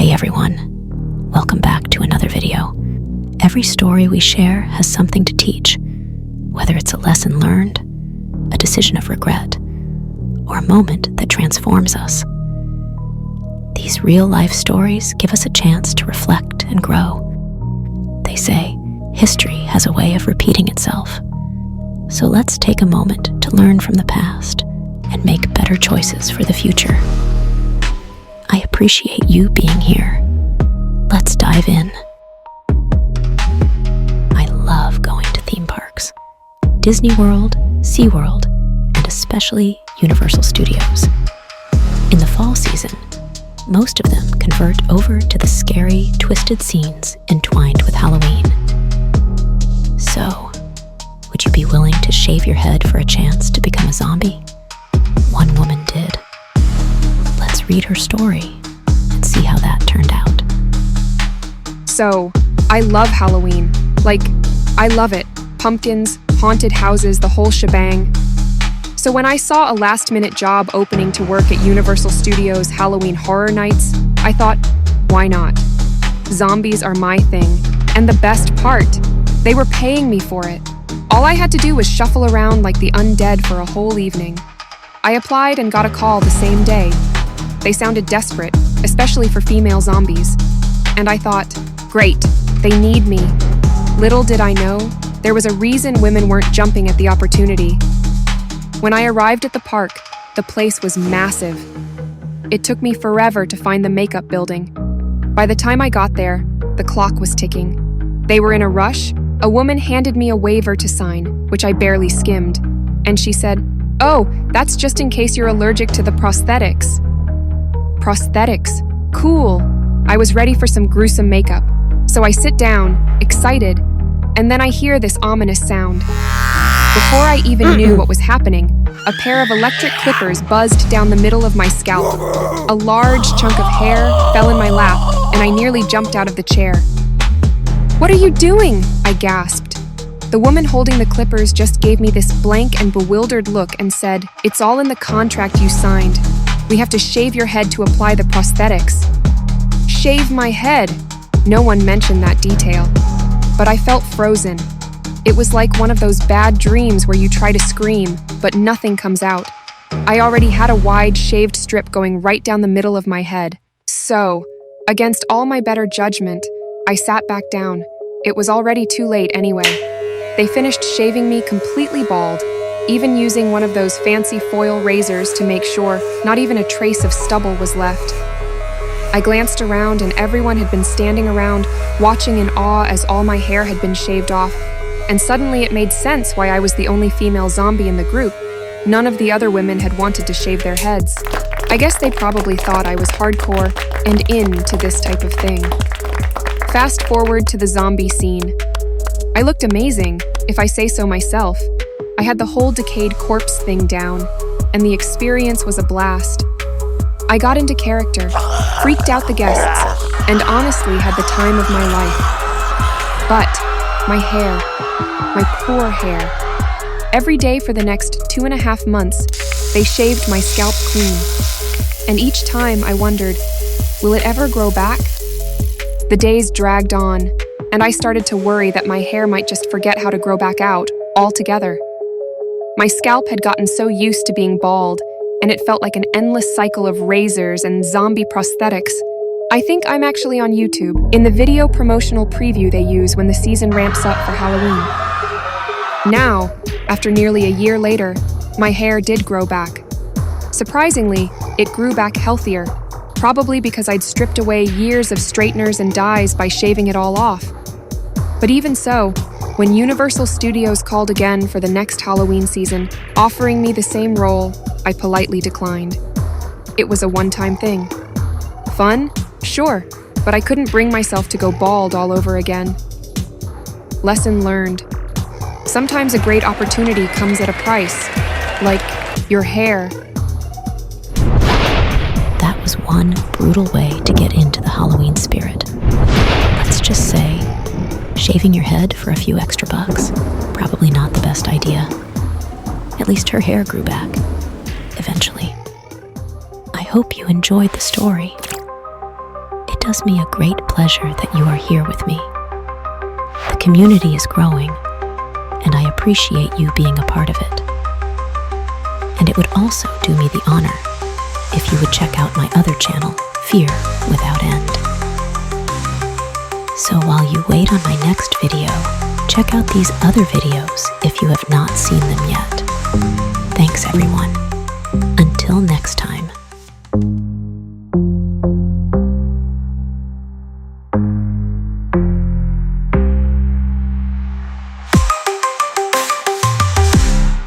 Hey everyone, welcome back to another video. Every story we share has something to teach, whether it's a lesson learned, a decision of regret, or a moment that transforms us. These real-life stories give us a chance to reflect and grow. They say history has a way of repeating itself. So let's take a moment to learn from the past and make better choices for the future. I appreciate you being here. Let's dive in. I love going to theme parks. Disney World, SeaWorld, and especially Universal Studios. In the fall season, most of them convert over to the scary, twisted scenes entwined with Halloween. So, would you be willing to shave your head for a chance to become a zombie? One woman did. Let's read her story and see how that turned out. So, I love Halloween. I love it. Pumpkins, haunted houses, the whole shebang. So when I saw a last-minute job opening to work at Universal Studios Halloween Horror Nights, I thought, why not? Zombies are my thing. And the best part, they were paying me for it. All I had to do was shuffle around like the undead for a whole evening. I applied and got a call the same day. They sounded desperate, especially for female zombies. And I thought, great, they need me. Little did I know, there was a reason women weren't jumping at the opportunity. When I arrived at the park, the place was massive. It took me forever to find the makeup building. By the time I got there, the clock was ticking. They were in a rush. A woman handed me a waiver to sign, which I barely skimmed, and she said, "Oh, that's just in case you're allergic to the prosthetics." Prosthetics? Cool. I was ready for some gruesome makeup. So I sit down, excited, and then I hear this ominous sound. Before I even knew what was happening, a pair of electric clippers buzzed down the middle of my scalp. A large chunk of hair fell in my lap, and I nearly jumped out of the chair. "What are you doing?" I gasped. The woman holding the clippers just gave me this blank and bewildered look and said, "It's all in the contract you signed. We have to shave your head to apply the prosthetics." Shave my head? No one mentioned that detail. But I felt frozen. It was like one of those bad dreams where you try to scream, but nothing comes out. I already had a wide shaved strip going right down the middle of my head. So, against all my better judgment, I sat back down. It was already too late anyway. They finished shaving me completely bald, even using one of those fancy foil razors to make sure not even a trace of stubble was left. I glanced around and everyone had been standing around, watching in awe as all my hair had been shaved off. And suddenly it made sense why I was the only female zombie in the group. None of the other women had wanted to shave their heads. I guess they probably thought I was hardcore and into this type of thing. Fast forward to the zombie scene. I looked amazing, if I say so myself. I had the whole decayed corpse thing down, and the experience was a blast. I got into character, freaked out the guests, and honestly had the time of my life. But my hair, my poor hair. Every day for the next 2.5 months, they shaved my scalp clean. And each time I wondered, will it ever grow back? The days dragged on, and I started to worry that my hair might just forget how to grow back out altogether. My scalp had gotten so used to being bald, and it felt like an endless cycle of razors and zombie prosthetics. I think I'm actually on YouTube, in the video promotional preview they use when the season ramps up for Halloween. Now, after nearly a year later, my hair did grow back. Surprisingly, it grew back healthier, probably because I'd stripped away years of straighteners and dyes by shaving it all off. But even so, when Universal Studios called again for the next Halloween season, offering me the same role, I politely declined. It was a one-time thing. Fun? Sure, but I couldn't bring myself to go bald all over again. Lesson learned. Sometimes a great opportunity comes at a price, like your hair. That was one brutal way to get into the Halloween spirit. Let's just say, shaving your head for a few extra bucks, probably not the best idea. At least her hair grew back, eventually. I hope you enjoyed the story. It does me a great pleasure that you are here with me. The community is growing, and I appreciate you being a part of it. And it would also do me the honor if you would check out my other channel, Fear Without End. So while you wait on my next video, check out these other videos if you have not seen them yet. Thanks everyone. Until next time.